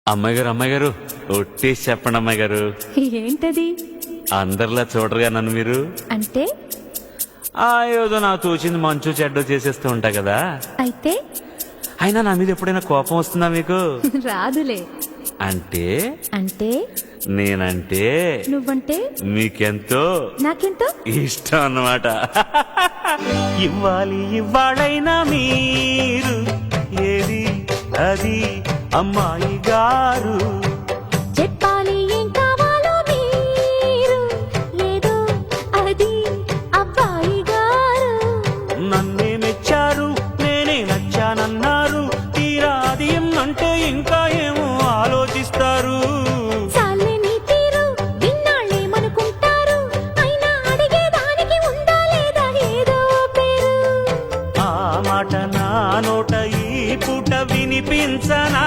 అమ్మాయి గారు ఒట్టేసి చెప్పండి అమ్మాయి గారు. ఏంటది? అందరిలా చూడరుగా నన్ను మీరు. అంటే ఏదో నాకు తోచింది మంచు చెడ్డ చేసేస్తూ ఉంటా కదా. అయితే అయినా నా మీద ఎప్పుడైనా కోపం వస్తుందా మీకు? రాదులే. అంటే అంటే నేనంటే నువ్వంటే మీకెంతో నాకెంతో ఇష్టం అన్నమాట. ఇవ్వాలైనా మీరు ఏది అది అమ్మాయి గారు. చెప్పాలి ఏం కావాలో మీరు ఏదో అది అబ్బాయి గారు. నన్నే మెచ్చారు, నేనే నచ్చానన్నారు. తీరా అది అంటే ఇంకా ఏమో ఆలోచిస్తారు. చాలే నీ తీరు విన్నాళ్ళేమనుకుంటారు. అయినా అడిగేదానికి ఉందా లేదా ఏదో పేరు. ఆ మాట నా నోట ఈ పూట వినిపించనా?